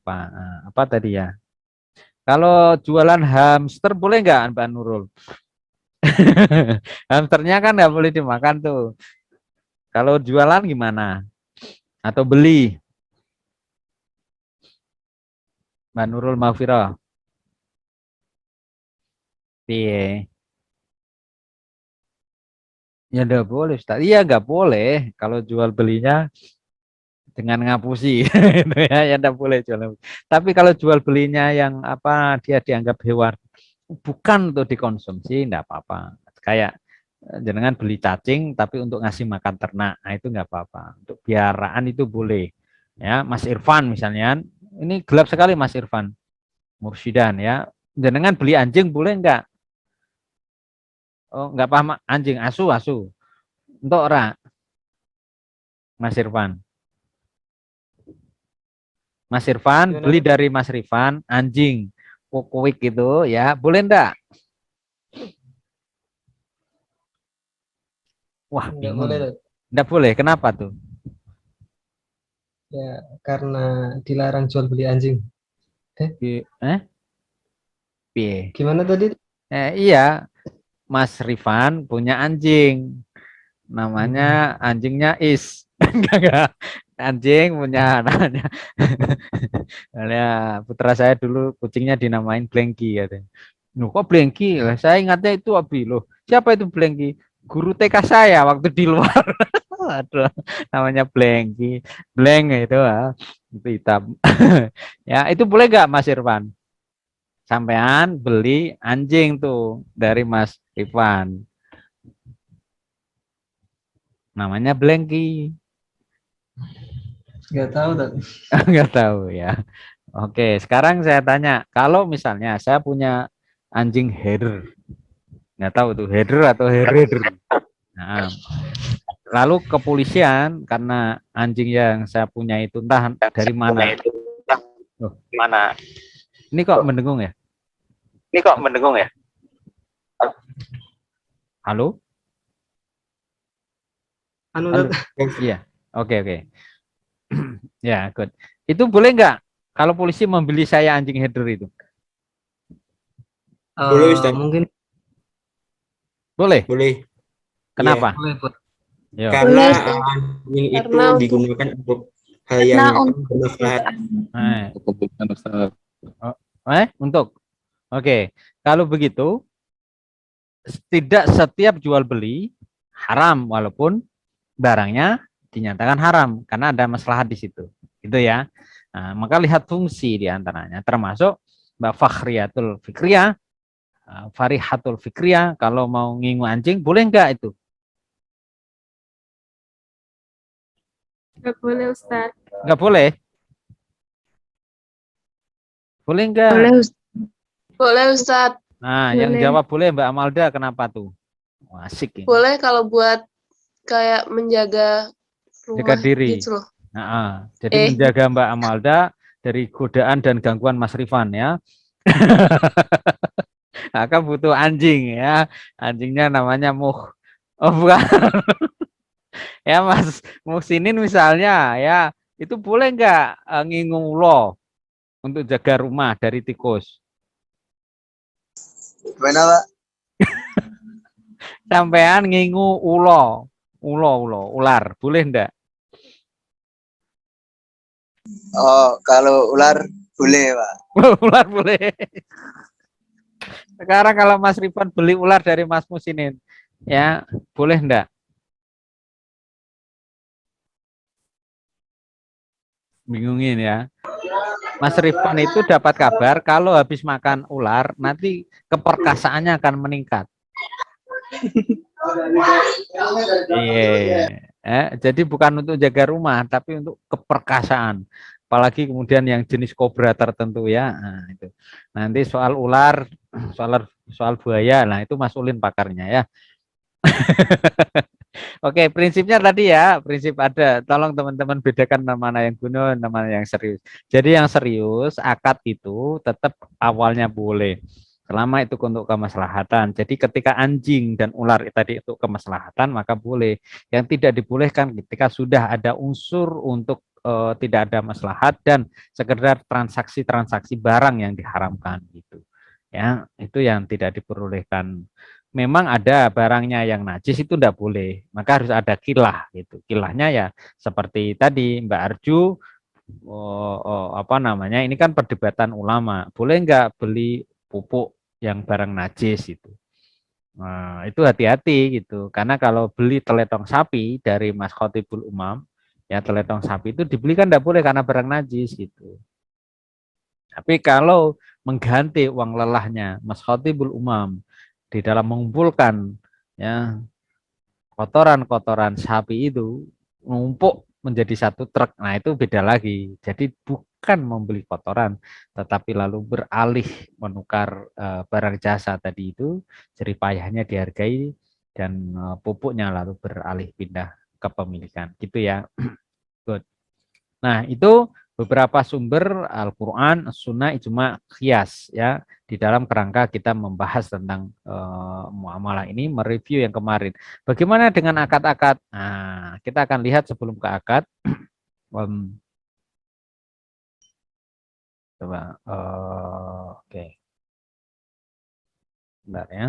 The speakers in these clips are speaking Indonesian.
apa-apa. Nah, apa tadi ya? Kalau jualan hamster boleh nggak, Mbak Nurul? Hamsternya kan nggak boleh dimakan tuh. Kalau jualan gimana? Atau beli, Mbak Nurul Mahfirah? Iya, ya nggak boleh, Ustaz. Iya nggak boleh. Kalau jual belinya dengan ngapusi, itu ya nggak boleh jual. Tapi kalau jual belinya yang apa dia dianggap hewan, bukan untuk dikonsumsi, nggak apa-apa. Kayak jenengan beli cacing, tapi untuk ngasih makan ternak, nah itu nggak apa-apa. Untuk piaraan itu boleh. Ya, Mas Irfan misalnya, ini gelap sekali Mas Irfan, Mursyidan ya. Jenengan beli anjing boleh nggak? Oh, nggak paham anjing, asu, asu. Untuk ora, Mas Irfan. Mas Irfan Gimana beli tuh? dari Mas Rifan anjing kukuik gitu ya, boleh ndak? Wah, Nggak bingung. boleh tuh. Ndak boleh. Kenapa tuh? Ya, karena dilarang jual beli anjing. Eh, Eh? Piye? gimana tadi? Iya, Mas Rifan punya anjing. Namanya Hmm, anjingnya Is. Enggak. Anjing punya namanya. Ya, putra saya dulu kucingnya dinamain Blengki katanya. Loh, kok Blengki? Lah, saya ingatnya itu Abi loh. Siapa itu Blengki? Guru TK saya waktu di luar. Aduh, namanya Blengki. Bleng itu, itu hitam. Ya, itu boleh gak Mas Irfan? Sampean beli anjing tuh dari Mas Irfan. Namanya Blengki. nggak tahu tuh. Nggak tahu ya. Oke, sekarang saya tanya, kalau misalnya saya punya anjing herder, nggak tahu tuh herder atau herder. Nah, lalu kepolisian karena anjing yang saya punya itu entah Yang dari saya mana. punya itu entah Loh, mana. ini kok mendengung ya? Ini kok mendengung ya? Halo? Anu Halo? tuh. Iya. Oke, oke. Ya, good. Itu boleh nggak kalau polisi membeli saya anjing herder itu? Boleh Ustaz, Mungkin Boleh. boleh. Iya, Kenapa? boleh, boleh. Yo. karena Boleh, Ustaz. anjing itu Karena untuk digunakan untuk hal yang untuk bermanfaat. Eh, Kebutuhan Ustaz. oh, untuk. Oke. Kalau begitu, tidak setiap jual beli haram walaupun barangnya dinyatakan haram karena ada maslahat di situ. Itu ya. Nah, maka lihat fungsi di antaranya termasuk Mbak Fakhriyatul Fikriyah, Farihatul Fikriyah kalau mau ngingu anjing boleh enggak itu? nggak boleh, Ustaz. Enggak boleh. Boleh enggak? Boleh, Ustaz. Boleh, Ustaz. Nah, yang Boleh. jawab boleh Mbak Amalda, kenapa tuh? Wah, asik ini. Boleh kalau buat kayak menjaga Jaga rumah diri. gitu loh. Nah, jadi menjaga Mbak Amalda dari godaan dan gangguan Mas Rifan ya. Maka butuh anjing ya. Anjingnya namanya Muh. Oh bukan. Ya Mas Muhsinin misalnya ya. Itu boleh nggak ngingung ulo untuk jaga rumah dari tikus? Gimana, Pak? Sampean ngingu ulo. Ular. Boleh enggak? Oh, kalau ular boleh, Pak. Ular boleh. Sekarang kalau Mas Rifan beli ular dari Mas Muhsinin, ya boleh enggak? Bingungin ya. Mas Rifan itu dapat kabar kalau habis makan ular nanti keperkasaannya akan meningkat. Iya. Jadi bukan untuk jaga rumah tapi untuk keperkasaan. Apalagi kemudian yang jenis kobra tertentu ya. Nah, itu. Nanti soal ular, soal buaya, nah itu Mas Ulin pakarnya ya. Oke, prinsipnya tadi ya, prinsip ada. Tolong teman-teman bedakan mana yang kuno, mana yang serius. Jadi yang serius, akad itu tetap awalnya boleh. Selama itu untuk kemaslahatan. Jadi ketika anjing dan ular tadi itu kemaslahatan, maka boleh. Yang tidak dibolehkan ketika sudah ada unsur untuk tidak ada maslahat dan sekedar transaksi-transaksi barang yang diharamkan gitu. Ya, itu yang tidak diperbolehkan. Memang ada barangnya yang najis itu tidak boleh, maka harus ada kilah gitu. Kilahnya ya seperti tadi Mbak Arju, apa namanya? Ini kan perdebatan ulama. Boleh nggak beli pupuk yang barang najis itu? Nah, itu hati-hati gitu. Karena kalau beli teletong sapi dari Mas Khotibul Umam, ya teletong sapi itu dibeli kan tidak boleh karena barang najis gitu. Tapi kalau mengganti uang lelahnya Mas Khotibul Umam di dalam mengumpulkan ya kotoran-kotoran sapi itu numpuk menjadi satu truk, nah itu beda lagi. Jadi bukan membeli kotoran, tetapi lalu beralih menukar barang jasa tadi itu, jerih payahnya dihargai dan pupuknya lalu beralih pindah kepemilikan, gitu ya. Good. Nah, itu beberapa sumber Al-Qur'an, Sunnah, ijma, qiyas ya di dalam kerangka kita membahas tentang muamalah ini, mereview yang kemarin. Bagaimana dengan akad-akad? Nah, kita akan lihat sebelum ke akad. Coba oke. Bentar ya.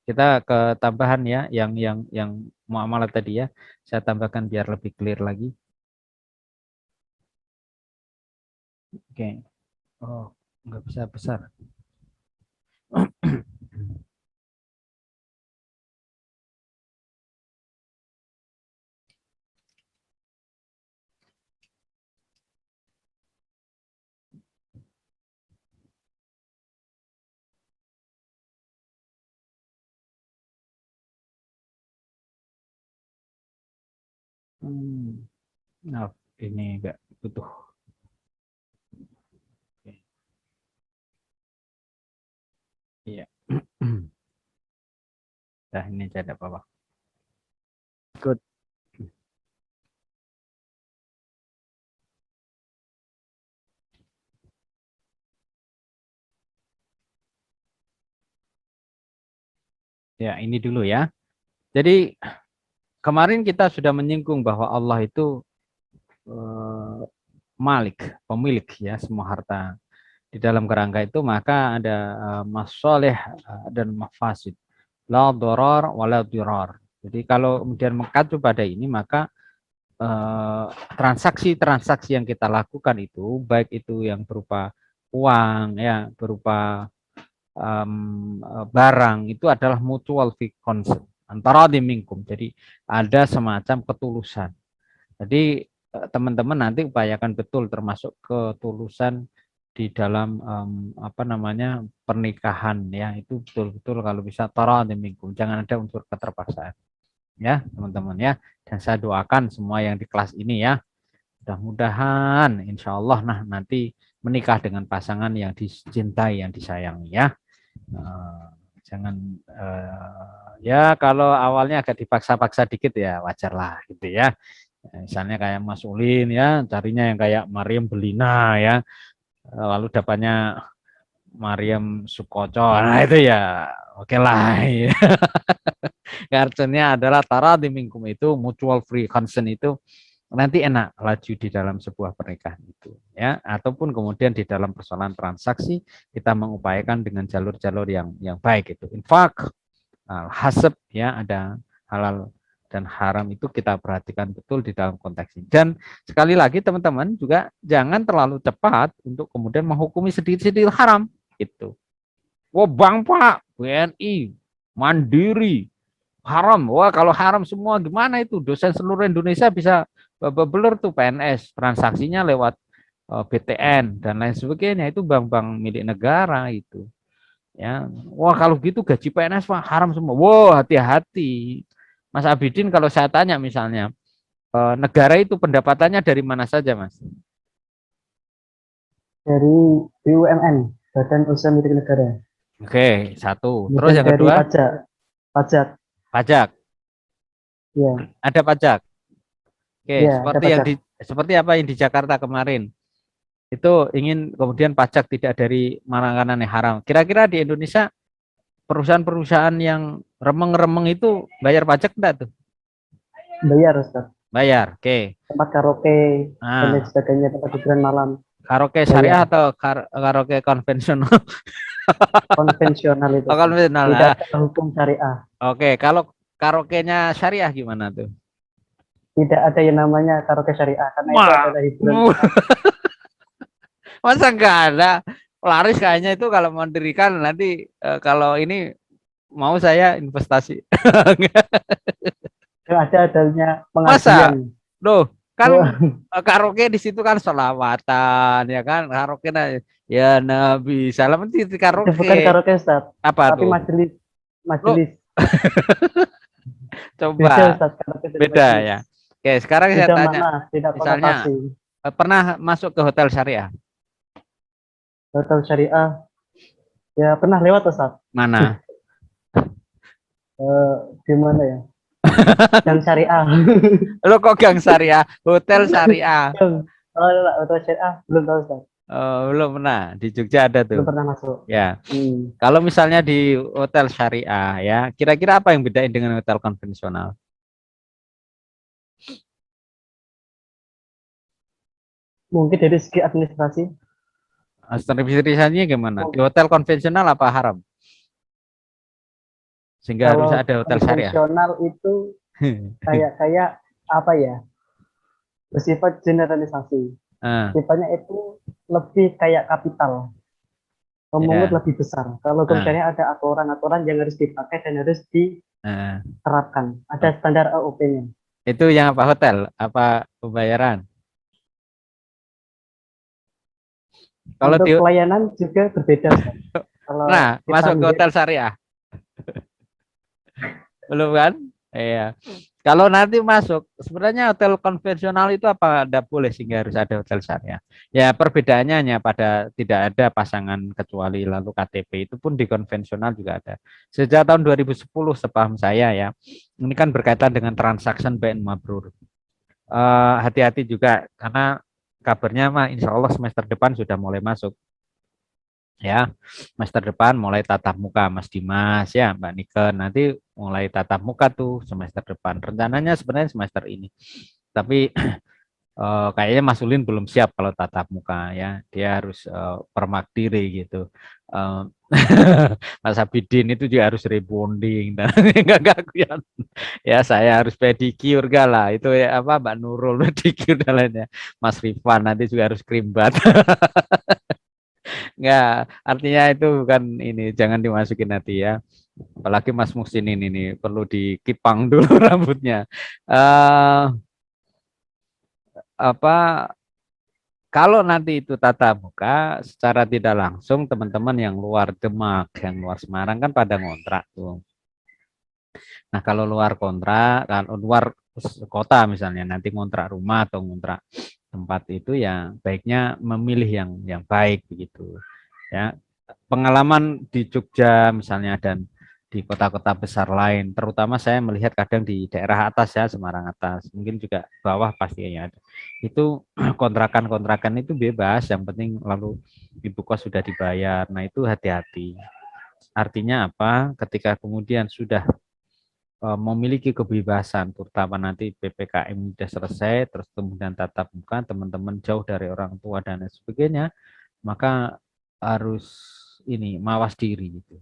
Kita ke tambahan ya yang muamalah tadi ya. Saya tambahkan biar lebih clear lagi. Oke. Oh, nggak bisa besar. Nah, ini enggak butuh. Oke. Iya. Nah, ini saya ada apa-apa. Good. Ya, ini dulu ya. Jadi kemarin kita sudah menyinggung bahwa Allah itu Malik, pemilik ya semua harta. Di dalam kerangka itu maka ada masoleh dan mafasid. La doror wala dirar. Jadi kalau kemudian mengacu pada ini maka transaksi-transaksi yang kita lakukan itu baik itu yang berupa uang ya berupa barang itu adalah mutual consent antara dimingkum. Jadi ada semacam ketulusan. Jadi teman-teman nanti upayakan betul termasuk ketulusan di dalam apa namanya pernikahan ya itu betul-betul kalau bisa tara dimingkum. Jangan ada unsur keterpaksaan ya teman-teman ya. Dan saya doakan semua yang di kelas ini ya mudah-mudahan insya Allah nanti menikah dengan pasangan yang dicintai yang disayangi ya. Jangan ya kalau awalnya agak dipaksa-paksa dikit ya wajar lah gitu ya. Misalnya kayak Mas Ulin ya carinya yang kayak Mariam Belina ya lalu dapatnya Mariam Sukoco, nah itu ya oke lah ya. Artinya adalah tara di mingkum itu mutual free consent itu nanti enak laju di dalam sebuah pernikahan itu ya ataupun kemudian di dalam persoalan transaksi kita mengupayakan dengan jalur-jalur yang baik itu infak hasab ya ada halal dan haram itu kita perhatikan betul di dalam konteks ini dan sekali lagi teman-teman juga jangan terlalu cepat untuk kemudian menghukumi sedikit-sedikit haram itu. Wah Bang Pak BNI Mandiri haram. Wah kalau haram semua gimana itu dosen seluruh Indonesia bisa beler tuh PNS transaksinya lewat BTN dan lain sebagainya itu bank-bank milik negara itu ya. Wah kalau gitu gaji PNS Pak haram semua. Wah hati-hati Mas Abidin kalau saya tanya misalnya negara itu pendapatannya dari mana saja Mas? Dari BUMN, Badan Usaha Milik Negara. Oke, satu. Terus Kemudian yang dari kedua? Pajak. Pajak. Ya. Ada pajak. Oke, Ya, seperti apa yang di Jakarta kemarin. Itu ingin kemudian pajak tidak dari makanan yang haram. Kira-kira di Indonesia perusahaan-perusahaan yang remeng-remeng itu bayar pajak enggak tuh? Bayar, Ustaz. Bayar. Oke. tempat karaoke dan lain Nah, sebagainya, tempat hiburan malam. karaoke Bayar. syariah atau karaoke konvensional? Konvensional itu, Oh, konvensional. tidak Ah, ada hukum syariah. oke, kalau karaoke-nya syariah gimana tuh? Tidak ada yang namanya karaoke syariah karena itu Wah, adalah hiburan malam. masa nggak ada? Laris kayaknya itu kalau mau dirikan nanti kalau ini mau saya investasi. Yang ada adanya Masa? pengajian. Loh, kan Wah, karaoke di situ kan sholawatan ya kan, karaoke ya Nabi salam itu di itu bukan karaoke. karaoke Ustaz, Apa tapi tuh? majelis Loh, majelis beda coba Ustaz, karaoke dan beda majelis. ya. Oke, sekarang saya Beda tanya, makna, beda misalnya konotasi. pernah masuk ke hotel syariah? Hotel syariah ya pernah lewat Ustaz. Mana? Eh, di mana ya? Yang syariah. Lo kok gang syariah? Hotel syariah. Oh, enggak, hotel syariah belum tahu Ustaz. Oh, belum pernah. Di Jogja ada Belum tuh. pernah masuk. Ya. Hmm. Kalau misalnya di hotel syariah ya, kira-kira apa yang bedain dengan hotel konvensional? Mungkin dari segi administrasi. Servisnya gimana? Di Oh, hotel konvensional apa haram? Sehingga harus kalau ada hotel syariah. konvensional itu kayak kayak apa ya? Bersifat generalisasi. Ah, Sifatnya itu lebih kayak kapital. Memungut ya. lebih besar. Kalau hukum Ah, syariah ada aturan-aturan yang harus dipakai dan harus ah. diterapkan. Ada standar AOP-nya. Itu yang apa hotel? Apa pembayaran? Kalau Untuk di pelayanan juga berbeda, Ustaz. Kalau nah kita masuk ke melihat hotel syariah belum kan? Iya. Kalau nanti masuk, sebenarnya hotel konvensional itu apa ada boleh sehingga harus ada hotel syariah? Ya perbedaannya hanya pada tidak ada pasangan kecuali lalu KTP itu pun di konvensional juga ada. Sejak tahun 2010 sepaham saya ya, ini kan berkaitan dengan transaction BN Mabrur. Hati-hati juga karena kabarnya mah insya Allah semester depan sudah mulai masuk ya, semester depan mulai tatap muka Mas Dimas ya Mbak Niken, nanti mulai tatap muka tuh semester depan, rencananya sebenarnya semester ini tapi kayaknya Mas Ulin belum siap kalau tatap muka ya, dia harus permakdiri gitu. Eh, Mas Abidin itu juga harus rebonding dan enggak ya, ya saya harus pedicure lah itu ya apa Mbak Nurul pedicure dan lainnya, Mas Rifan nanti juga harus krimbat. Enggak, artinya itu bukan ini, jangan dimasukin nanti ya. Apalagi Mas Muhsin ini nih perlu dikipang dulu rambutnya. Eh apa kalau nanti itu tatap muka secara tidak langsung teman-teman yang luar Demak, yang luar Semarang kan pada ngontrak tuh. Nah, kalau luar kontrak, kalau luar kota misalnya nanti ngontrak rumah atau ngontrak tempat itu ya baiknya memilih yang baik begitu. Ya, pengalaman di Jogja misalnya dan di kota-kota besar lain, terutama saya melihat kadang di daerah atas ya, Semarang atas, mungkin juga bawah pastinya ada. Itu kontrakan-kontrakan itu bebas, yang penting lalu ibu kos sudah dibayar. Nah, itu hati-hati. Artinya apa? Ketika kemudian sudah memiliki kebebasan, terutama nanti PPKM sudah selesai, terus kemudian tatap muka, teman-teman jauh dari orang tua dan lain sebagainya, maka harus ini mawas diri gitu.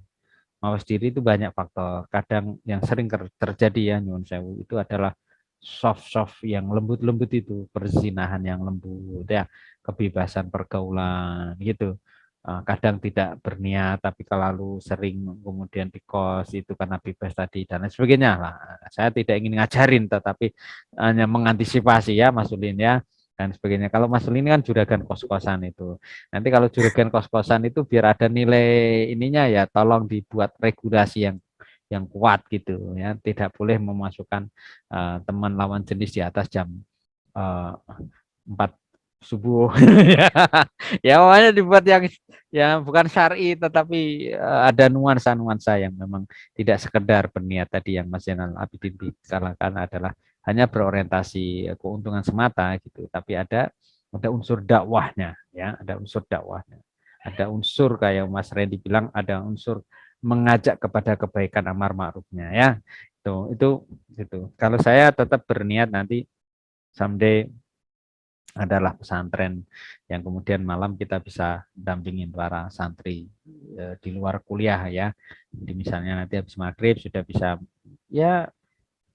Mawas diri itu banyak faktor. Kadang yang sering terjadi ya nyuwun sewu itu adalah soft yang lembut-lembut itu, perzinahan yang lembut ya, kebebasan pergaulan gitu. Kadang tidak berniat tapi kalau sering kemudian di kos itu karena bebas tadi dan lain sebagainya lah. Saya tidak ingin ngajarin tetapi hanya mengantisipasi ya Mas Ulin ya dan sebagainya. Kalau Mas Ulin kan juragan kos-kosan itu. Nanti kalau juragan kos-kosan itu biar ada nilai ininya ya, tolong dibuat regulasi yang kuat gitu ya. Tidak boleh memasukkan teman lawan jenis di atas jam 4 subuh ya. Ya makanya dibuat yang bukan syar'i tetapi ada nuansa-nuansa yang memang tidak sekedar berniat tadi yang Mas Zainal Abidin bicarakan adalah hanya berorientasi keuntungan semata gitu, tapi ada unsur dakwahnya ya, ada unsur dakwahnya. Ada unsur kayak Mas Randy bilang, ada unsur mengajak kepada kebaikan amar ma'rufnya ya. Itu. Kalau saya tetap berniat nanti someday adalah pesantren yang kemudian malam kita bisa dampingin para santri di luar kuliah ya. Jadi misalnya nanti habis maghrib sudah bisa ya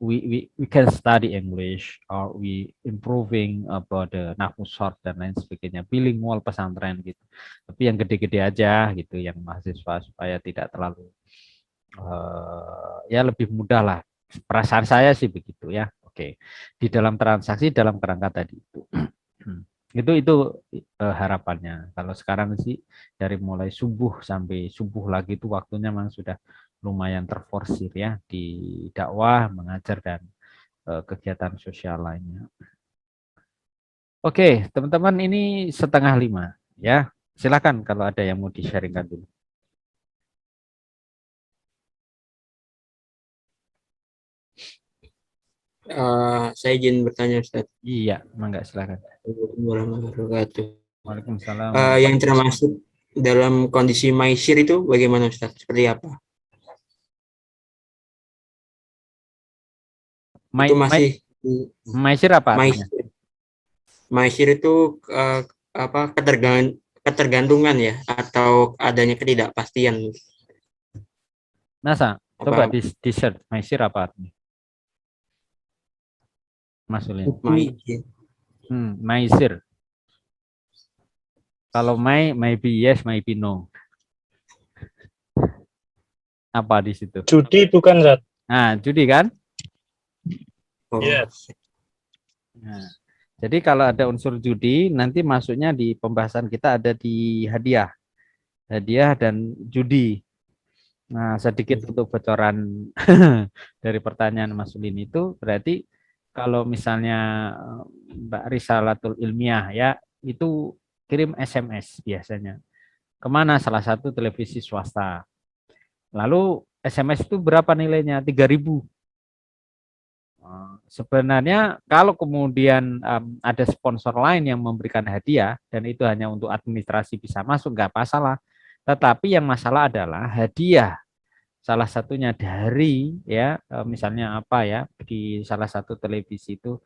we can study English or we improving about the nahwu short dan lain sebagainya, bilingual pesantren gitu. Tapi yang gede-gede aja gitu, yang mahasiswa supaya tidak terlalu ya lebih mudah lah. Perasaan saya sih begitu ya. Oke. Di dalam transaksi dalam kerangka tadi itu. itu harapannya. Kalau sekarang sih dari mulai subuh sampai subuh lagi itu waktunya memang sudah lumayan terforsir ya di dakwah, mengajar dan kegiatan sosial lainnya. Oke, teman-teman ini 4:30 ya. Silakan kalau ada yang mau di-sharingkan dulu. Saya izin bertanya Ustaz. Iya, mangga silakan. Warahmatullahi wabarakatuh. Waalaikumsalam. Yang termasuk dalam kondisi maisir itu bagaimana Ustaz? Seperti apa? Itu masih maisir apa artinya? Maisir itu apa ketergantungan ya atau adanya ketidakpastian. Nasa, coba di search maisir apa artinya? Mas Ulin. Maisir. Kalau maybe yes, maybe no. Apa di situ? Judi bukan, Zat? Nah, judi kan? Oh. Yes. Nah, jadi kalau ada unsur judi, nanti masuknya di pembahasan kita ada di hadiah. Hadiah dan judi. Nah, sedikit untuk bocoran dari pertanyaan Mas Ulin itu, berarti kalau misalnya Mbak Risalatul Ilmiah ya, itu kirim SMS biasanya. Kemana? Salah satu televisi swasta. Lalu SMS itu berapa nilainya? 3.000. Sebenarnya kalau kemudian ada sponsor lain yang memberikan hadiah dan itu hanya untuk administrasi bisa masuk, nggak masalah. Tetapi yang masalah adalah hadiah. Salah satunya dari ya misalnya apa ya di salah satu televisi itu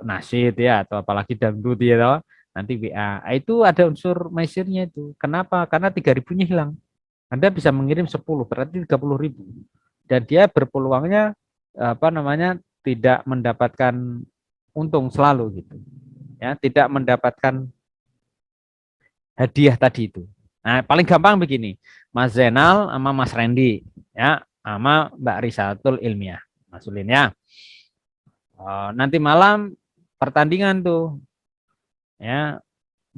nasyid ya atau apalagi dangdut ya nanti WA itu ada unsur maisirnya itu. Kenapa? Karena 3.000-nya hilang. Anda bisa mengirim 10 berarti 30.000 dan dia berpeluangnya apa namanya tidak mendapatkan untung selalu gitu ya, tidak mendapatkan hadiah tadi itu. Nah, paling gampang begini, Mas Zainal sama Mas Randy, ya, sama Mbak Risalatul Ilmiah, Mas Ulin ya. Nanti malam pertandingan tuh, ya,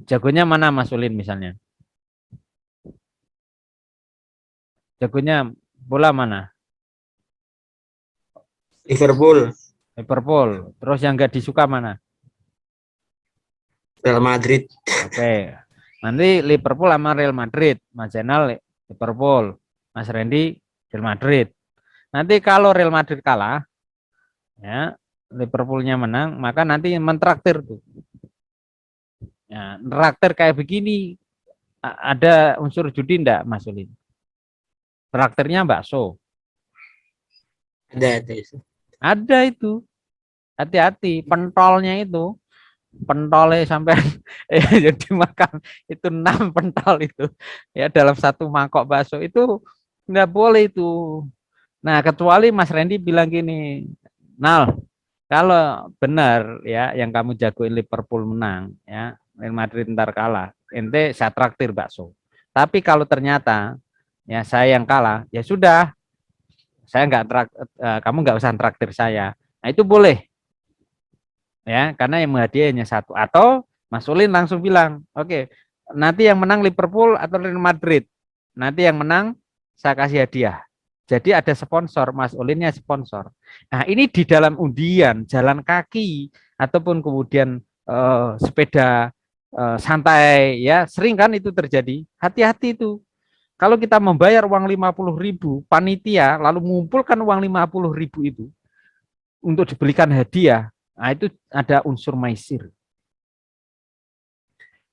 jagonya mana Mas Ulin misalnya? Jagonya bola mana? Liverpool. Liverpool. Terus yang nggak disuka mana? Real Madrid. Oke. Nanti Liverpool sama Real Madrid, Mas Zainal Liverpool, Mas Randy Real Madrid. Nanti kalau Real Madrid kalah, ya Liverpoolnya menang, maka nanti mentraktir tuh. Ya, traktir kayak begini, ada unsur judi enggak, Mas Ulin? Traktirnya bakso. Ada itu. Hati-hati, pentolnya itu. Pentolnya sampai jadi makan itu 6 pentol itu ya dalam satu mangkok bakso itu nggak boleh itu. Nah kecuali Mas Randy bilang gini, Nal kalau benar ya yang kamu jagoin Liverpool menang ya Real Madrid ntar kalah ente saya traktir bakso. Tapi kalau ternyata ya saya yang kalah ya sudah saya kamu nggak usah traktir saya. Nah itu boleh. Ya, karena yang menghadiahi hanya satu. Atau Mas Ulin langsung bilang, oke, nanti yang menang Liverpool atau Real Madrid. Nanti yang menang saya kasih hadiah. Jadi ada sponsor, Mas Ulinnya sponsor. Nah ini di dalam undian, jalan kaki, ataupun kemudian sepeda santai, ya sering kan itu terjadi. Hati-hati itu. Kalau kita membayar uang 50.000, panitia lalu mengumpulkan uang 50.000 itu untuk dibelikan hadiah, nah itu ada unsur maisir.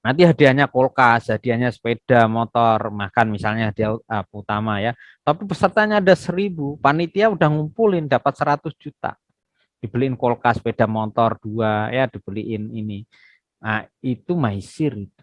Nanti hadiahnya kulkas, hadiahnya sepeda motor, makan misalnya hadiah utama ya. Tapi pesertanya ada 1.000, panitia udah ngumpulin dapat 100 juta. dibeliin kulkas, sepeda motor 2, ya dibeliin ini. Nah, itu maisir itu.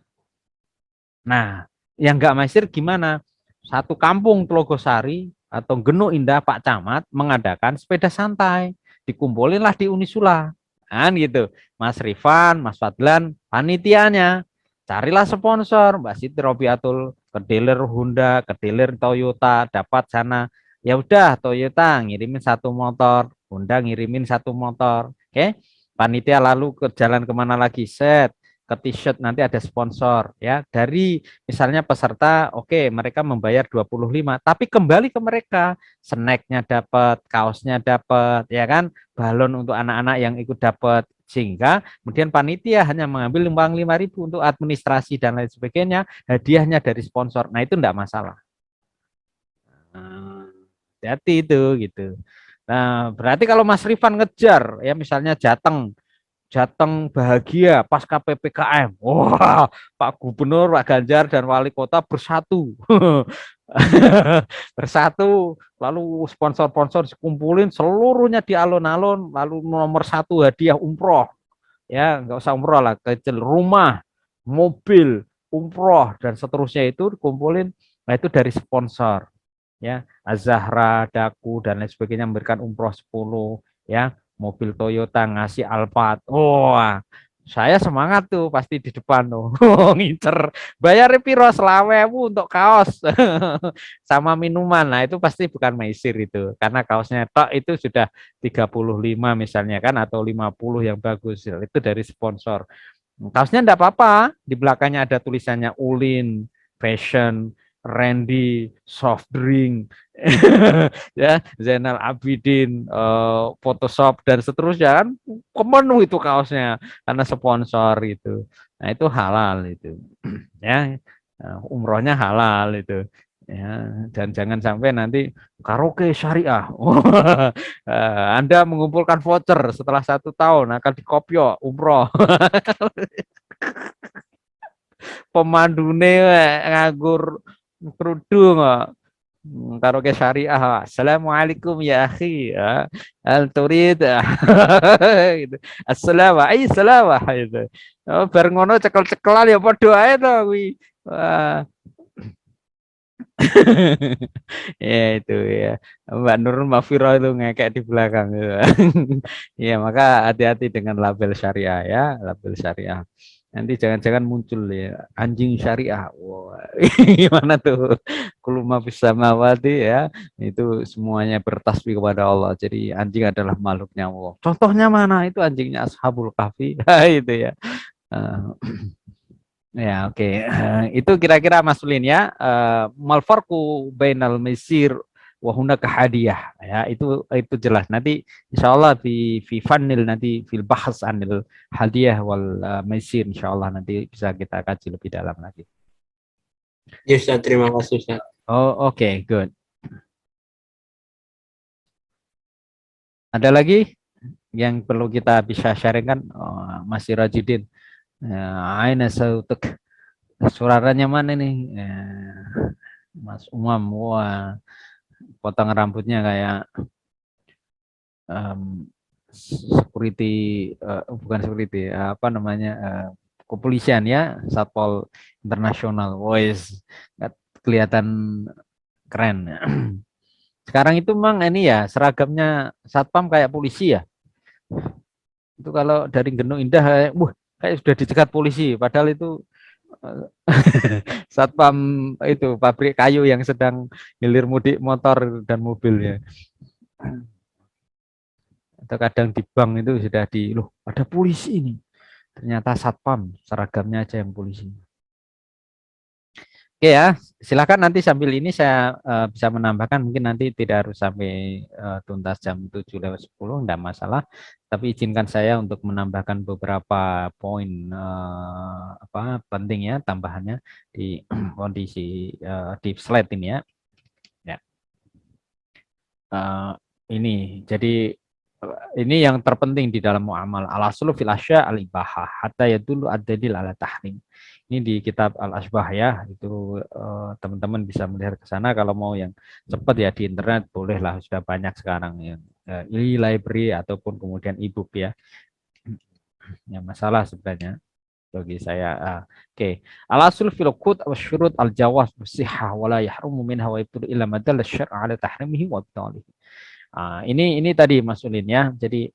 Nah, yang enggak maisir gimana? Satu kampung Tlogosari atau Geno Indah Pak Camat mengadakan sepeda santai, dikumpulinlah di Unisula, kan gitu. Mas Rifan, Mas Fadlan, panitianya, carilah sponsor, Mbak Siti Robiatul ke dealer Honda, ke dealer Toyota, dapat sana. Ya udah, Toyota ngirimin 1 motor, Honda ngirimin 1 motor, oke? Panitia lalu ke jalan kemana lagi? Set ke t-shirt nanti ada sponsor ya dari misalnya peserta, oke, mereka membayar 25, tapi kembali ke mereka, snacknya dapat, kaosnya dapat, ya kan, balon untuk anak-anak yang ikut dapat, sehingga kemudian panitia hanya mengambil uang 5.000 untuk administrasi dan lain sebagainya, hadiahnya dari sponsor. Nah, itu enggak masalah. Nah, hati itu gitu. Nah, berarti kalau Mas Rifan ngejar ya misalnya Jateng bahagia pasca PPKM. Wah, Pak Gubernur, Pak Ganjar, dan Wali Kota bersatu. Bersatu, lalu sponsor-sponsor dikumpulin, seluruhnya di alun-alun, lalu nomor 1 hadiah umroh. Ya, nggak usah umroh lah, kecil, rumah, mobil, umroh, dan seterusnya itu dikumpulin, nah itu dari sponsor. Ya, Azahra, Daku, dan lain sebagainya memberikan umroh 10, ya, mobil Toyota ngasih Alphard. Wah, saya semangat tuh pasti di depan tuh. Ngincer. Bayar piro 20.000 untuk kaos sama minuman. Nah, itu pasti bukan maisir itu. Karena kaosnya tok itu sudah 35 misalnya kan atau 50 yang bagus. Itu dari sponsor. Kaosnya enggak apa-apa, di belakangnya ada tulisannya Ulin, Fashion, Randy, soft drink, ya, Zainal Abidin, Photoshop dan seterusnya kan penuh itu kaosnya karena sponsor itu. Nah, itu halal itu. Ya, umrohnya halal itu. Ya, dan jangan sampai nanti karaoke syariah. Anda mengumpulkan voucher setelah 1 tahun akan dikopyo umroh. Pemandune nganggur kerudung kok. Karaoke syariah. Assalamualaikum ya akhi. Ya. Al turid. Gitu. Assalamu gitu. Oh, bar ngono cekel-cekelan ya padha ae to kuwi. Wah. Ya itu ya. Mbak Nurul Mafiro itu ngekek di belakang. Ya, maka hati-hati dengan label syariah ya, label syariah. Nanti jangan-jangan muncul ya anjing syariah. Wah, gimana tuh? Kuluma bisa mawati ya. Itu semuanya bertasbih kepada Allah. Jadi anjing adalah makhluknya Allah. Contohnya mana? Itu anjingnya Ashabul Kahfi. Itu ya. Ya, oke. Itu kira-kira Mas Ulin ya. Mal farqu bainal maisir wa hunaka hadiyah. Ya, itu jelas. Nanti insyaallah fi fanil nanti fil bahas anil hadiah wal maisir insyaallah nanti bisa kita kaji lebih dalam lagi. Ya Ustaz, terima kasih Ustaz. Oh, oke, good. Ada lagi yang perlu kita bisa sharingkan? Oh, Mas Sirajudin. Aina sautuk. Suaranya mana nih? Mas Umam, wah, potong rambutnya kayak security, bukan security, apa namanya, kepolisian ya, Satpol Internasional. Wes, kelihatan keren. Sekarang itu memang ini ya seragamnya satpam kayak polisi ya. Itu kalau dari Geno Indah, kayak sudah dicegat polisi, padahal itu satpam itu pabrik kayu yang sedang hilir mudik motor dan mobilnya. Atau kadang di bank itu sudah loh ada polisi ini. Ternyata satpam, seragamnya aja yang polisi. Oke ya, silakan nanti sambil ini saya bisa menambahkan, mungkin nanti tidak harus sampai tuntas jam 7:10, enggak masalah. Tapi izinkan saya untuk menambahkan beberapa poin apa penting ya tambahannya di kondisi di slide ini ya. Ya. Ini jadi ini yang terpenting di dalam muamal al-aslu fil asya al-ibahah hatta yadullu ad-dalil ala tahrim. Ini di kitab Al-Asbah ya, itu teman-teman bisa melihat ke sana kalau mau yang cepat ya di internet bolehlah, sudah banyak sekarang yang e-library ataupun kemudian e-book ya. Yang masalah sebenarnya bagi saya. Oke. Al-asul fil qut wa syurut al-jawaz bisihhah wa la yahrumu minha wa yabtul illa madalla syar'a ala tahrimihi wa ibtalihi. Ini tadi Mas Ulin ya. Jadi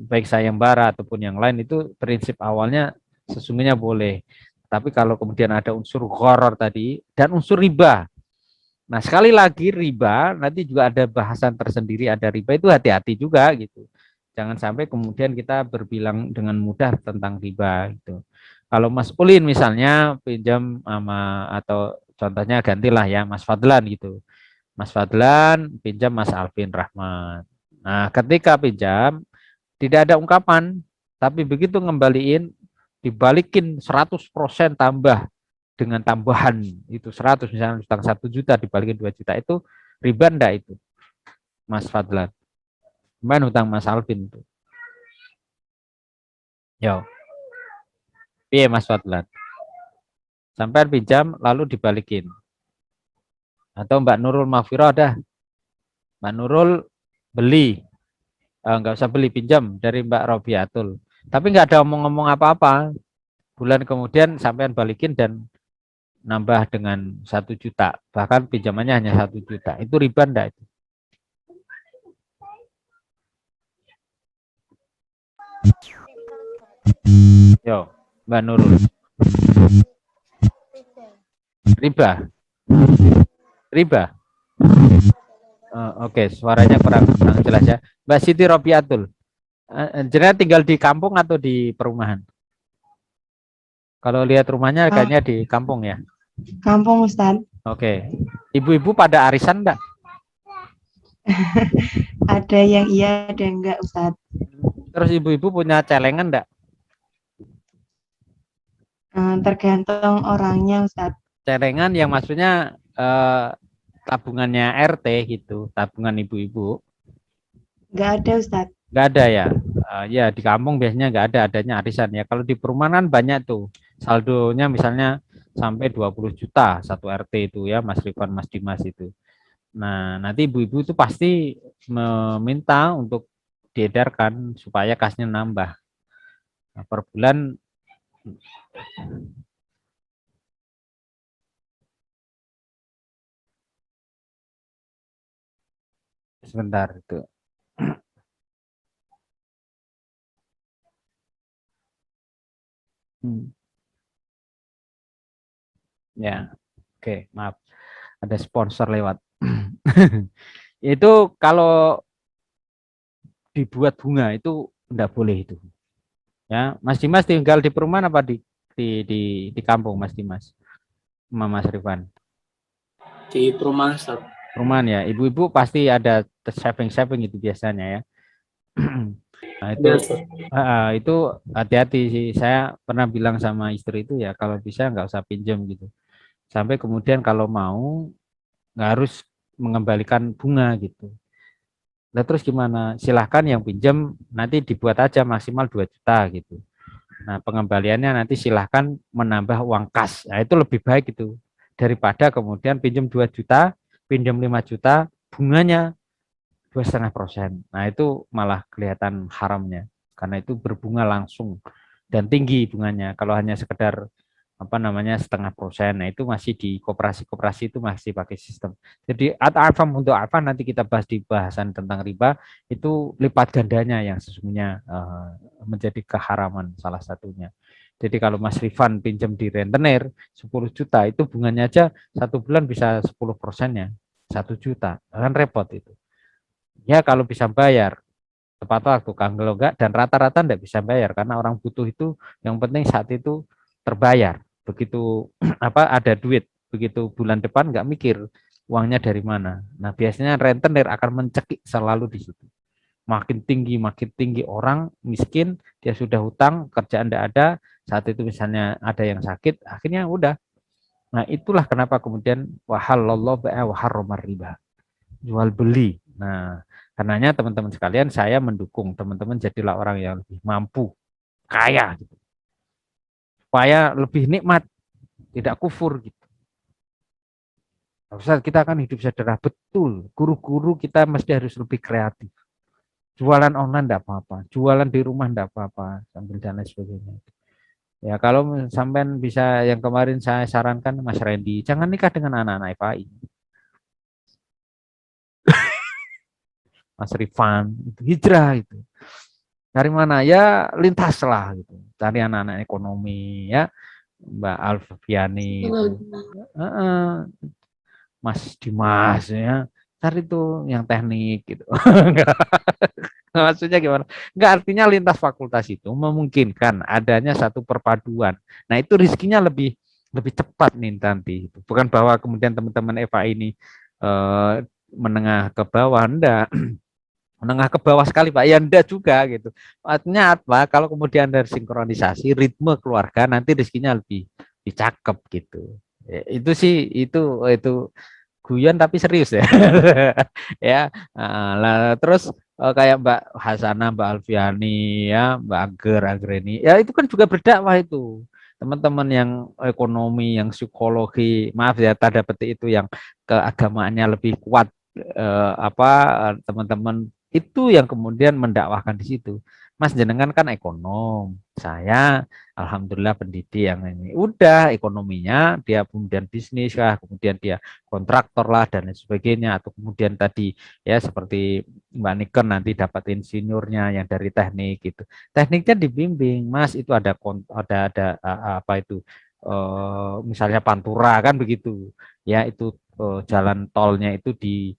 baik sayembara ataupun yang lain itu prinsip awalnya sesungguhnya boleh. Tapi kalau kemudian ada unsur gharar tadi dan unsur riba. Nah, sekali lagi riba nanti juga ada bahasan tersendiri, ada riba itu hati-hati juga gitu. Jangan sampai kemudian kita berbilang dengan mudah tentang riba gitu. Kalau Mas Ulin misalnya pinjam sama atau contohnya gantilah ya Mas Fadlan gitu. Mas Fadlan pinjam Mas Alvin Rahman. Nah, ketika pinjam tidak ada ungkapan, tapi begitu ngembaliin dibalikin 100% tambah dengan tambahan itu 100 misalnya utang 1 juta dibalikin 2 juta itu riba enggak itu Mas Fadlan? Kemarin hutang Mas Alvin itu. Yo. Iya Mas Fadlan. Sampai pinjam lalu dibalikin. Atau Mbak Nurul Mafiro ada. Mbak Nurul beli. Enggak usah beli, pinjam dari Mbak Robiatul. Tapi enggak ada omong-omong apa-apa. Bulan kemudian sampean balikin dan nambah dengan 1 juta. Bahkan pinjamannya hanya 1 juta. Itu riba enggak itu? Yo, Mbak Nurul. Riba. Riba. Oke, suaranya kurang jelas ya. Mbak Siti Robiatul. Jenengan tinggal di kampung atau di perumahan? Kalau lihat rumahnya kayaknya di kampung ya. Kampung Ustaz. Oke. Ibu-ibu pada arisan enggak? Ada yang iya, ada yang enggak Ustaz. Terus ibu-ibu punya celengan enggak? Tergantung orangnya Ustaz. Celengan yang maksudnya tabungannya RT gitu, tabungan ibu-ibu. Enggak ada Ustaz. Enggak ada ya. Ya di kampung biasanya enggak ada, adanya arisan ya. Kalau di perumahan banyak tuh. Saldonya misalnya sampai 20 juta satu RT itu ya, Mas Rifan, Mas Dimas itu. Nah, nanti ibu-ibu itu pasti meminta untuk diedarkan supaya kasnya nambah. Nah, per bulan sebentar itu. Ya, oke, maaf. Ada sponsor lewat. Itu kalau dibuat bunga itu enggak boleh itu. Ya, Mas Dimas tinggal di perumahan apa di kampung Mas Dimas? Sama Mas Rifan. Di perumahan, Ustaz. Perumahan ya. Ibu-ibu pasti ada saving itu biasanya ya. Nah, itu hati-hati sih. Saya pernah bilang sama istri itu ya kalau bisa nggak usah pinjam gitu. Sampai kemudian kalau mau nggak harus mengembalikan bunga gitu. Nah terus gimana? Silahkan yang pinjam nanti dibuat aja maksimal 2 juta gitu. Nah pengembaliannya nanti silahkan menambah uang kas. Nah itu lebih baik itu. Daripada kemudian pinjam 2 juta, pinjam 5 juta, bunganya 2,5%. Nah itu malah kelihatan haramnya. Karena itu berbunga langsung dan tinggi bunganya. Kalau hanya sekedar setengah persen, nah itu masih di koperasi itu masih pakai sistem. Jadi at'afam untuk apa nanti kita bahas di bahasan tentang riba itu lipat gandanya yang sesungguhnya menjadi keharaman salah satunya. Jadi kalau Mas Rifan pinjam di rentenir 10 juta itu bunganya aja 1 bulan bisa 10%-nya 1 juta, kan repot itu. Ya kalau bisa bayar tepat waktu, kalau enggak dan rata-rata enggak bisa bayar karena orang butuh itu yang penting saat itu terbayar. Begitu ada duit, begitu bulan depan nggak mikir uangnya dari mana. Nah biasanya rentenir akan mencekik selalu di situ. Makin tinggi orang miskin, dia sudah hutang, kerjaan tidak ada, saat itu misalnya ada yang sakit, akhirnya udah. Nah itulah kenapa kemudian wahallallahu bai'a wa harramar riba. Jual beli. Nah karenanya teman-teman sekalian saya mendukung teman-teman jadilah orang yang lebih mampu, kaya gitu. Supaya lebih nikmat, tidak kufur gitu. Ustaz, kita akan hidup sederhana, betul. Guru-guru kita mesti harus lebih kreatif. Jualan online enggak apa-apa, jualan di rumah enggak apa-apa, sambil dan lain sebagainya. Ya kalau sampean bisa yang kemarin saya sarankan Mas Randy, jangan nikah dengan anak-anak FAI. Mas Rifan, itu hijrah itu. Dari mana? Ya lintaslah gitu. Cari anak-anak ekonomi ya, Mbak Alfiani itu. Heeh, Mas Dimas ya. Cari tuh yang teknik gitu. Enggak. Maksudnya gimana? Enggak, artinya lintas fakultas itu memungkinkan adanya satu perpaduan. Nah, itu rezekinya lebih lebih cepat nih nanti. Bukan bahwa kemudian teman-teman Eva ini eh, menengah ke bawah, enggak. Menengah ke bawah sekali Pak, ya enggak juga gitu. Artinya apa? Kalau kemudian dari sinkronisasi ritme keluarga nanti rezekinya lebih dicakep gitu. Ya, itu sih itu guyon tapi serius ya. Ya, lah terus kayak Mbak Hasanah, Mbak Alfiani ya, Mbak Agreni. Ya itu kan juga berdakwah itu. Teman-teman yang ekonomi, yang psikologi, maaf ya tanda petik itu yang keagamaannya lebih kuat teman-teman itu yang kemudian mendakwahkan di situ. Mas jenengan kan ekonom, saya alhamdulillah pendidik yang ini. Udah ekonominya dia kemudian bisnis kah, kemudian dia kontraktor lah dan lain sebagainya atau kemudian tadi ya seperti Mbak Niken nanti dapat insinyurnya yang dari teknik gitu. Tekniknya dibimbing, Mas itu ada apa itu misalnya pantura kan begitu. Ya itu jalan tolnya itu di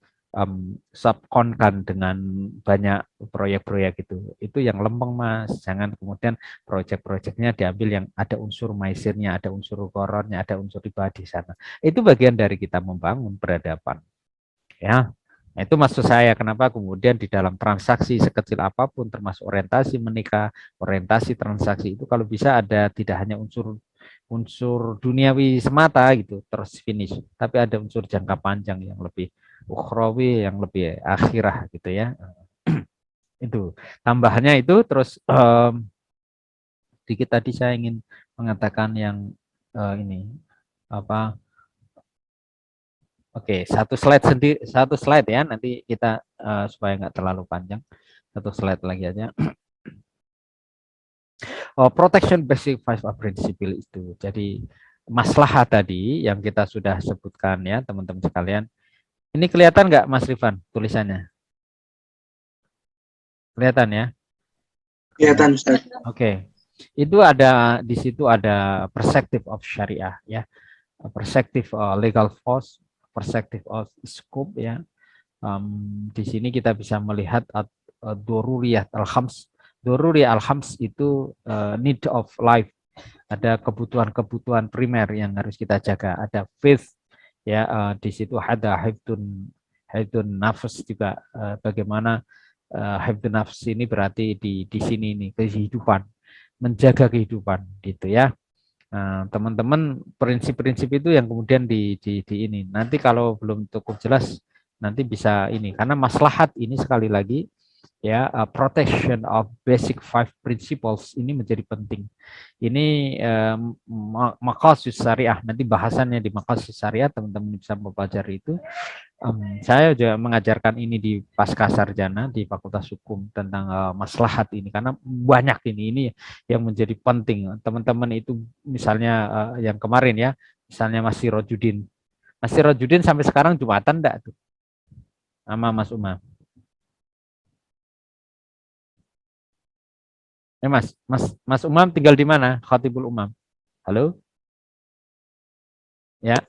subkonkan dengan banyak proyek-proyek itu yang lempeng Mas, jangan kemudian proyek-proyeknya diambil yang ada unsur maisirnya, ada unsur koronnya, ada unsur riba di sana. Itu bagian dari kita membangun peradaban. Ya, nah, itu maksud saya kenapa kemudian di dalam transaksi sekecil apapun termasuk orientasi menikah, orientasi transaksi itu kalau bisa ada tidak hanya unsur unsur duniawi semata gitu terus finish, tapi ada unsur jangka panjang yang lebih ukhrawi, yang lebih akhirah gitu ya. Itu tambahannya itu terus dikit tadi saya ingin mengatakan yang ini apa. Oke, satu slide ya. Nanti kita supaya nggak terlalu panjang, satu slide lagi aja. Protection basic five principle itu. Jadi maslahat tadi yang kita sudah sebutkan ya teman-teman sekalian. Ini kelihatan nggak Mas Rifan tulisannya? Kelihatan ya? Kelihatan Ustaz. Oke. Itu ada di situ ada perspective of syariah ya. Perspective legal force, perspective of scope ya. Di sini kita bisa melihat doruriyah al-khams. Doruriyah al-khams itu need of life. Ada kebutuhan-kebutuhan primer yang harus kita jaga. Ada faith ya, di situ ada hifdun nafs juga, bagaimana hifdun nafs ini berarti di sini ini kehidupan, menjaga kehidupan gitu ya. Nah, teman-teman prinsip-prinsip itu yang kemudian di ini. Nanti kalau belum cukup jelas nanti bisa ini karena maslahat ini sekali lagi ya, protection of basic five principles ini menjadi penting. Ini maqasid syariah, nanti bahasannya di maqasid syariah teman-teman bisa mempelajari itu. Saya juga mengajarkan ini di pasca sarjana di Fakultas Hukum tentang maslahat ini karena banyak ini yang menjadi penting. Teman-teman itu misalnya yang kemarin ya, misalnya Mas Sirojudin. Mas Sirojudin sampai sekarang Jumatan enggak tuh? Sama Mas Umam. Mas Umam tinggal di mana? Khatibul Umam. Halo? Ya.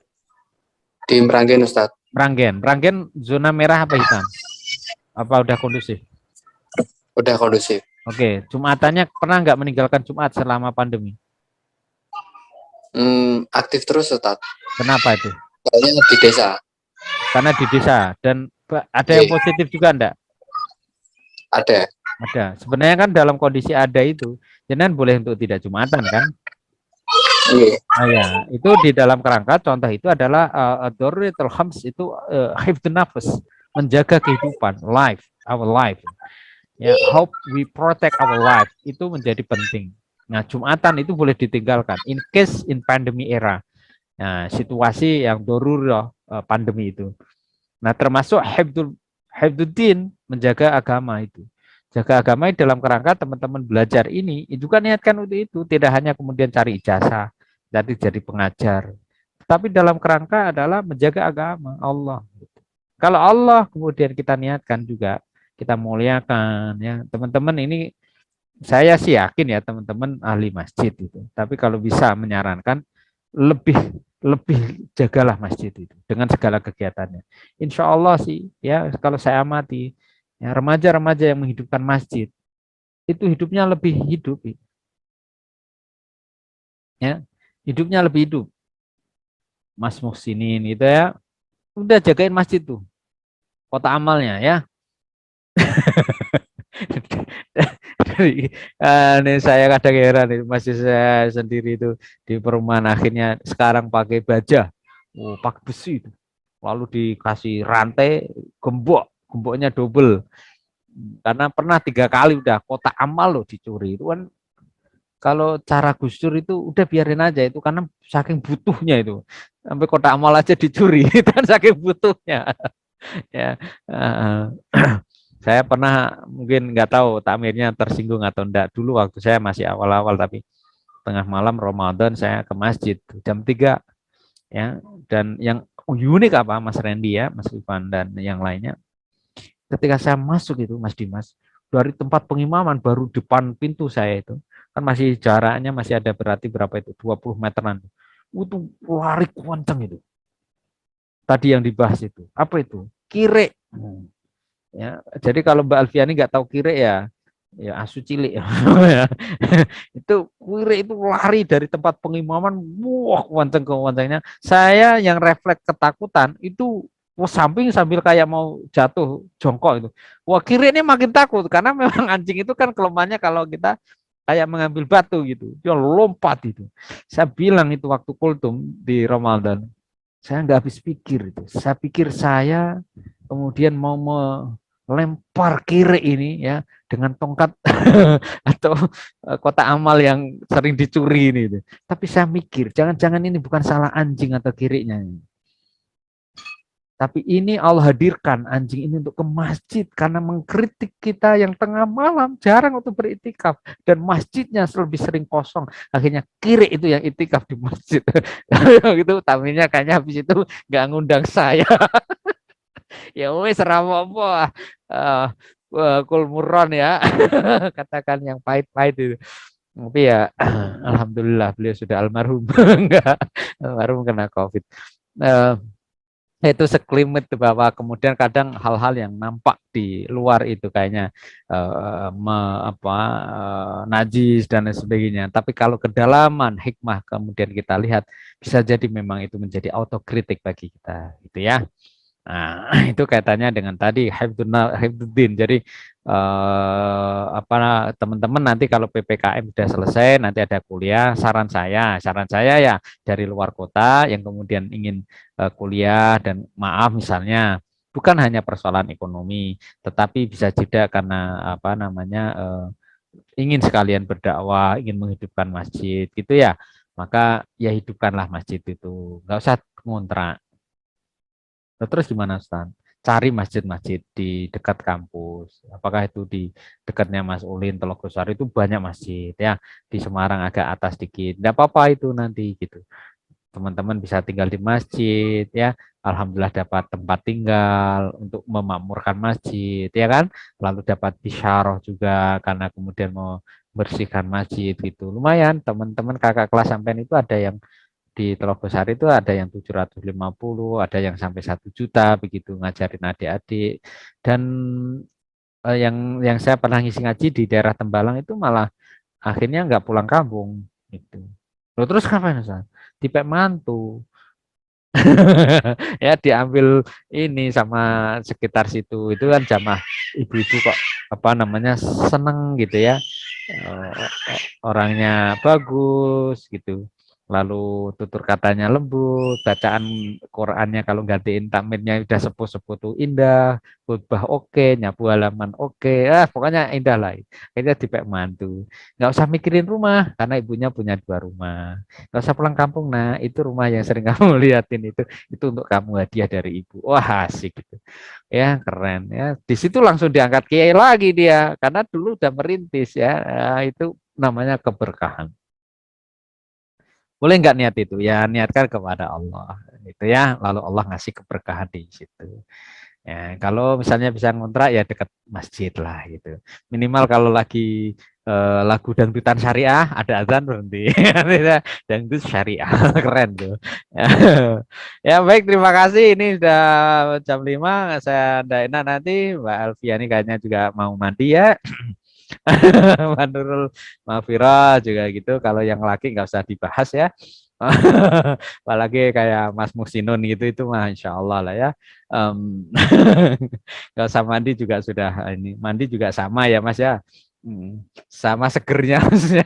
Di Meranggen, Ustaz. Meranggen zona merah apa hitam? Apa udah kondusif? Udah kondusif. Oke, Jumatannya pernah nggak meninggalkan Jumat selama pandemi? Aktif terus, Ustaz. Kenapa itu? Soalnya di desa. Karena di desa. Dan ada yang positif juga enggak? Ada. Ada. Sebenarnya kan dalam kondisi ada itu, jangan boleh untuk tidak Jumatan kan? Iya. Nah ya, itu di dalam kerangka contoh itu adalah ad-daruratul khams itu hifdzun nafs, menjaga kehidupan, our life. Ya, how we protect our life itu menjadi penting. Nah, Jumatan itu boleh ditinggalkan in case in pandemi era. Nah, situasi yang darurah pandemi itu. Nah, termasuk hifdzuddin, menjaga agama itu. Jaga agama dalam kerangka teman-teman belajar ini juga niatkan untuk itu, tidak hanya kemudian cari ijazah, jadi pengajar. Tapi dalam kerangka adalah menjaga agama Allah. Kalau Allah kemudian kita niatkan juga, kita muliakan ya. Teman-teman ini saya sih yakin ya teman-teman ahli masjid itu. Tapi kalau bisa menyarankan lebih lebih jagalah masjid itu dengan segala kegiatannya. Insya Allah sih ya kalau saya amati ya, remaja-remaja yang menghidupkan masjid itu hidupnya lebih hidup ya, hidupnya lebih hidup. Mas Muhsinin itu ya udah jagain masjid tuh kota amalnya ya. Dari, ini saya kadang heran itu masih saya sendiri itu di perumahan akhirnya sekarang pakai baja, pakai besi itu, lalu dikasih rantai gemboknya double karena pernah 3 kali udah kotak amal loh dicuri itu kan. Kalau cara Gus Dur itu udah biarin aja itu karena saking butuhnya itu sampai kotak amal aja dicuri dan saking butuhnya ya. Saya pernah mungkin nggak tahu takmirnya tersinggung atau enggak dulu waktu saya masih awal-awal tapi tengah malam Ramadan saya ke masjid jam 3 ya, dan yang unik apa Mas Randy ya, Mas Ivan dan yang lainnya ketika saya masuk itu Mas Dimas dari tempat pengimaman baru depan pintu saya itu kan masih jaraknya masih ada berarti berapa itu 20 meteran itu lari kencang itu tadi yang dibahas itu apa itu kire. Ya, jadi kalau Mbak Alfiani nggak tahu kire ya, ya asu cilik ya. Itu kire itu lari dari tempat pengimaman, wah kewanceng-kewancengnya. Saya yang refleks ketakutan itu samping sambil kayak mau jatuh jongkok itu. Wah kire ini makin takut karena memang anjing itu kan kelemahannya kalau kita kayak mengambil batu gitu, dia lompat itu. Saya bilang itu waktu kultum di Ramadan, saya nggak habis pikir itu. Saya pikir saya kemudian mau lempar kiri ini ya dengan tongkat atau kotak amal yang sering dicuri ini. Tapi saya mikir, jangan-jangan ini bukan salah anjing atau kirinya. Tapi ini Allah hadirkan anjing ini untuk ke masjid karena mengkritik kita yang tengah malam jarang untuk beriktikaf dan masjidnya lebih sering kosong. Akhirnya kiri itu yang iktikaf di masjid. Gitu tamirnya kayaknya habis itu nggak ngundang saya. Ya wes rapopo kulmuron ya katakan yang pahit-pahit itu tapi ya alhamdulillah beliau sudah almarhum enggak almarhum kena COVID. Itu seklimit bahwa kemudian kadang hal-hal yang nampak di luar itu kayaknya najis dan lain sebagainya. Tapi kalau kedalaman hikmah kemudian kita lihat bisa jadi memang itu menjadi autokritik bagi kita, gitu ya. Nah, itu kaitannya dengan tadi hifdzuddin. Jadi teman-teman nanti kalau PPKM sudah selesai, nanti ada kuliah, saran saya ya dari luar kota yang kemudian ingin kuliah dan maaf misalnya bukan hanya persoalan ekonomi, tetapi bisa juga karena ingin sekalian berdakwah, ingin menghidupkan masjid gitu ya. Maka ya hidupkanlah masjid itu. Enggak usah ngontrak. Terus gimana Stan? Cari masjid-masjid di dekat kampus. Apakah itu di dekatnya Mas Ulin, Telogosari itu banyak masjid ya. Di Semarang agak atas dikit. Enggak apa-apa itu nanti gitu. Teman-teman bisa tinggal di masjid ya. Alhamdulillah dapat tempat tinggal untuk memakmurkan masjid ya kan. Lalu dapat bisyarah juga karena kemudian mau bersihkan masjid gitu. Lumayan teman-teman kakak kelas sampean itu ada yang di Telogosari itu ada yang 750, ada yang sampai 1 juta begitu ngajarin adik-adik. Dan yang saya pernah ngisi ngaji di daerah Tembalang itu malah akhirnya nggak pulang kampung gitu. Loh, terus kapan Ustaz? Dipek mantu. Ya diambil ini sama sekitar situ. Itu kan jamaah ibu-ibu kok seneng gitu ya. Orangnya bagus gitu. lalu tutur katanya lembut, bacaan Qurannya kalau gantiin takmirnya udah sepuh-sepuh tuh indah, khutbah oke, nyapu halaman oke, pokoknya indah lah. Akhirnya dipek mantu. Nggak usah mikirin rumah karena ibunya punya 2 rumah. Nggak usah pulang kampung, nah itu rumah yang sering kamu liatin itu untuk kamu hadiah dari ibu. Wah asik gitu. Ya keren ya. Di situ langsung diangkat kiai lagi dia karena dulu udah merintis ya. Itu namanya keberkahan. Boleh nggak niat itu? Ya niatkan kepada Allah. Itu ya, lalu Allah ngasih keberkahan di situ. Ya, kalau misalnya bisa ngontrak ya dekat masjid lah gitu. Minimal kalau lagi lagu dangdutan syariah ada azan berhenti. Dangdut syariah keren tuh. Ya. Ya baik terima kasih ini sudah jam 5 saya ndaina nanti Mbak Alfiani kayaknya juga mau mandi ya. Mbak Nurul Mafira juga gitu. Kalau yang laki nggak usah dibahas ya. Apalagi kayak Mas Musinun gitu itu mah insya Allah lah ya. Nggak usah mandi juga sudah ini. Mandi juga sama ya Mas ya. Sama segernya maksudnya.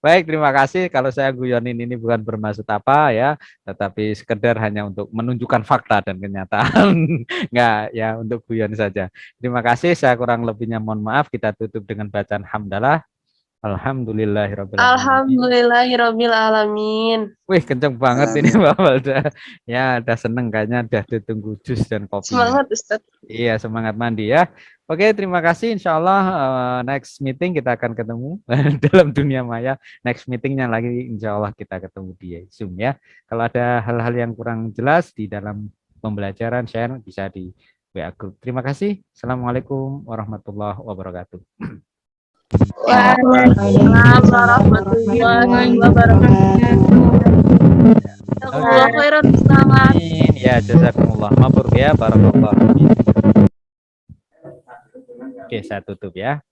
Baik, terima kasih. Kalau saya guyonin ini bukan bermaksud apa ya, tetapi sekedar hanya untuk menunjukkan fakta dan kenyataan. Enggak, ya untuk guyon saja. Terima kasih. Saya kurang lebihnya mohon maaf. Kita tutup dengan bacaan hamdalah. Alhamdulillahirabbil alamin. Alhamdulillahirabbil alamin. Wih, kenceng banget ini Mbak Walda. Ya, udah seneng kayaknya udah ditunggu jus dan kopi. Semangat Ustadz. Iya, semangat mandi ya. Oke, terima kasih. Insya Allah next meeting kita akan ketemu dalam dunia maya. Next meetingnya lagi insya Allah kita ketemu di Zoom ya. Kalau ada hal-hal yang kurang jelas di dalam pembelajaran, share bisa di WA Group. Terima kasih. Assalamualaikum warahmatullahi wabarakatuh. Waalaikumsalam warahmatullahi wabarakatuh. Jazakumullah khairan Ustaz. Amin. Ya, jazakumullah. Mabrur ya, barakallahu. Oke, saya tutup ya.